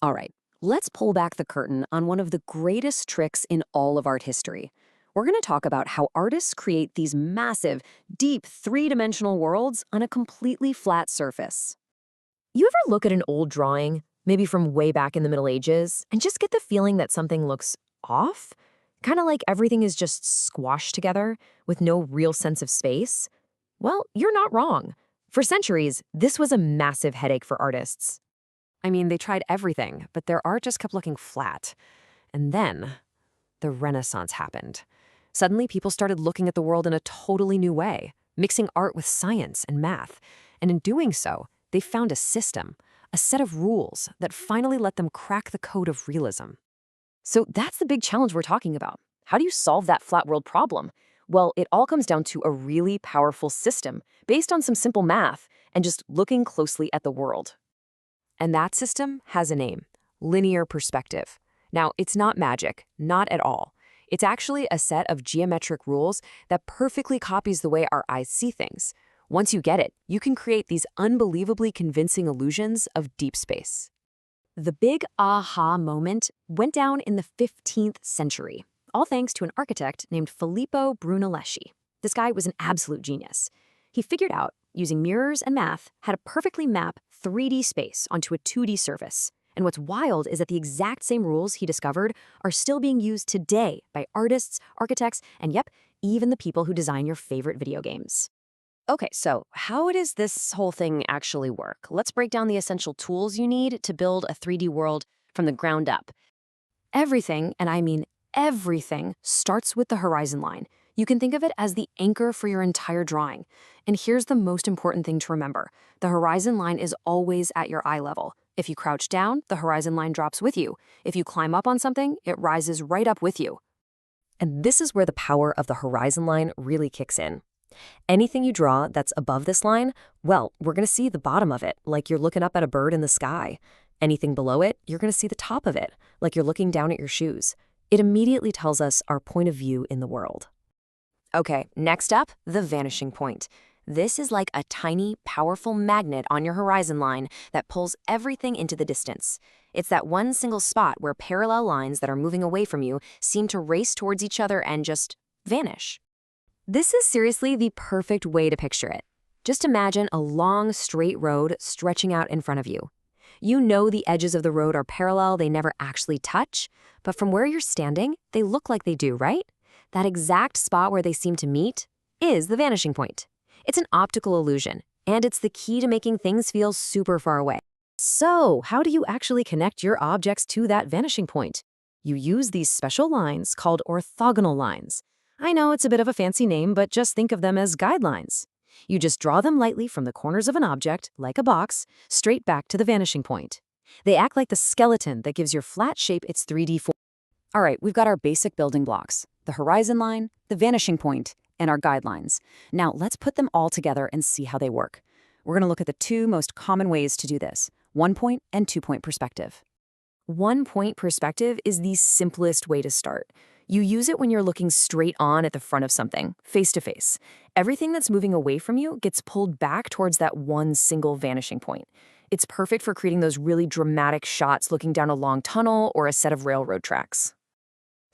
All right, let's pull back the curtain on one of the greatest tricks in all of art history. We're going to talk about how artists create these massive, deep, three-dimensional worlds on a completely flat surface. You ever look at an old drawing, maybe from way back in the Middle Ages, and just get the feeling that something looks off? Kind of like everything is just squashed together with no real sense of space? Well, you're not wrong. For centuries, this was a massive headache for artists. I mean, they tried everything, but their art just kept looking flat. And then, the Renaissance happened. Suddenly, people started looking at the world in a totally new way, mixing art with science and math. And in doing so, they found a system, a set of rules that finally let them crack the code of realism. So that's the big challenge we're talking about. How do you solve that flat world problem? Well, it all comes down to a really powerful system based on some simple math and just looking closely at the world. And that system has a name: linear perspective. Now, it's not magic, not at all. It's actually a set of geometric rules that perfectly copies the way our eyes see things. Once you get it, you can create these unbelievably convincing illusions of deep space. The big aha moment went down in the 15th century, all thanks to an architect named Filippo Brunelleschi. This guy was an absolute genius. He figured out, using mirrors and math, how to perfectly map 3D space onto a 2D surface. And what's wild is that the exact same rules he discovered are still being used today by artists, architects, and yep, even the people who design your favorite video games. Okay, so how does this whole thing actually work? Let's break down the essential tools you need to build a 3D world from the ground up. Everything, and I mean everything, starts with the horizon line. You can think of it as the anchor for your entire drawing. And here's the most important thing to remember. The horizon line is always at your eye level. If you crouch down, the horizon line drops with you. If you climb up on something, it rises right up with you. And this is where the power of the horizon line really kicks in. Anything you draw that's above this line, well, we're going to see the bottom of it, like you're looking up at a bird in the sky. Anything below it, you're going to see the top of it, like you're looking down at your shoes. It immediately tells us our point of view in the world. Okay, next up, the vanishing point. This is like a tiny, powerful magnet on your horizon line that pulls everything into the distance. It's that one single spot where parallel lines that are moving away from you seem to race towards each other and just vanish. This is seriously the perfect way to picture it. Just imagine a long, straight road stretching out in front of you. You know the edges of the road are parallel, they never actually touch, but from where you're standing, they look like they do, right? That exact spot where they seem to meet is the vanishing point. It's an optical illusion, and it's the key to making things feel super far away. So, how do you actually connect your objects to that vanishing point? You use these special lines called orthogonal lines. I know it's a bit of a fancy name, but just think of them as guidelines. You just draw them lightly from the corners of an object, like a box, straight back to the vanishing point. They act like the skeleton that gives your flat shape its 3D form. All right, we've got our basic building blocks: the horizon line, the vanishing point, and our guidelines. Now, let's put them all together and see how they work. We're going to look at the two most common ways to do this: one-point and two-point perspective. One-point perspective is the simplest way to start. You use it when you're looking straight on at the front of something, face to face. Everything that's moving away from you gets pulled back towards that one single vanishing point. It's perfect for creating those really dramatic shots looking down a long tunnel or a set of railroad tracks.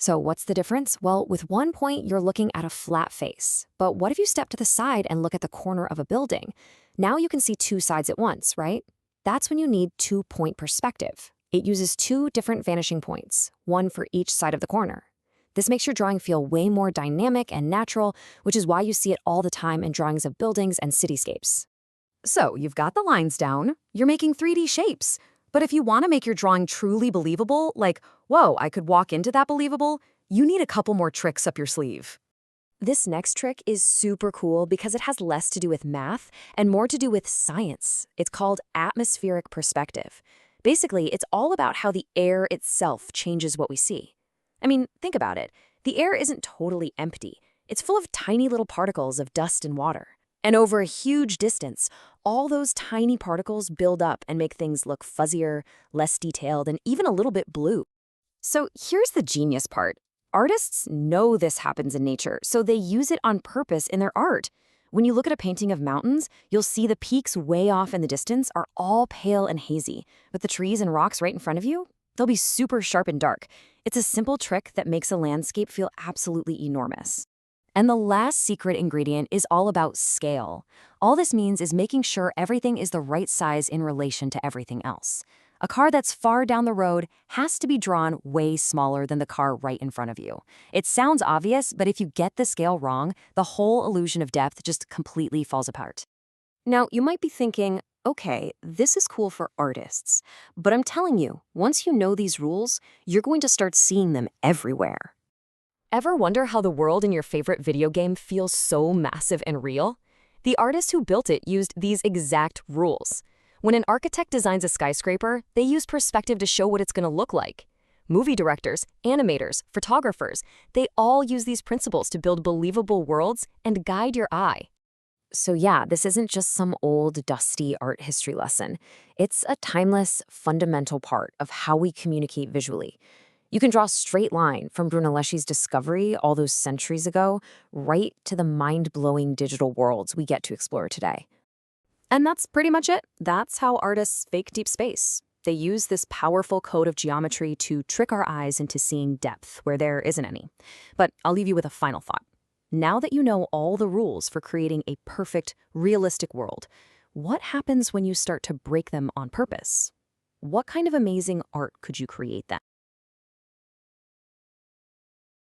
So what's the difference? Well, with one point, you're looking at a flat face. But what if you step to the side and look at the corner of a building? Now you can see two sides at once, right? That's when you need two-point perspective. It uses two different vanishing points, one for each side of the corner. This makes your drawing feel way more dynamic and natural, which is why you see it all the time in drawings of buildings and cityscapes. So you've got the lines down, you're making 3D shapes. But if you want to make your drawing truly believable, like, whoa, I could walk into that believable, you need a couple more tricks up your sleeve. This next trick is super cool because it has less to do with math and more to do with science. It's called atmospheric perspective. Basically, it's all about how the air itself changes what we see. I mean, think about it. The air isn't totally empty. It's full of tiny little particles of dust and water. And over a huge distance, all those tiny particles build up and make things look fuzzier, less detailed, and even a little bit blue. So here's the genius part. Artists know this happens in nature, so they use it on purpose in their art. When you look at a painting of mountains, you'll see the peaks way off in the distance are all pale and hazy, but the trees and rocks right in front of you, they'll be super sharp and dark. It's a simple trick that makes a landscape feel absolutely enormous. And the last secret ingredient is all about scale. All this means is making sure everything is the right size in relation to everything else. A car that's far down the road has to be drawn way smaller than the car right in front of you. It sounds obvious, but if you get the scale wrong, the whole illusion of depth just completely falls apart. Now, you might be thinking, okay, this is cool for artists, but I'm telling you, once you know these rules, you're going to start seeing them everywhere. Ever wonder how the world in your favorite video game feels so massive and real? The artist who built it used these exact rules. When an architect designs a skyscraper, they use perspective to show what it's going to look like. Movie directors, animators, photographers, they all use these principles to build believable worlds and guide your eye. So yeah, this isn't just some old, dusty art history lesson. It's a timeless, fundamental part of how we communicate visually. You can draw a straight line from Brunelleschi's discovery all those centuries ago right to the mind-blowing digital worlds we get to explore today. And that's pretty much it. That's how artists fake deep space. They use this powerful code of geometry to trick our eyes into seeing depth where there isn't any. But I'll leave you with a final thought. Now that you know all the rules for creating a perfect, realistic world, what happens when you start to break them on purpose? What kind of amazing art could you create then?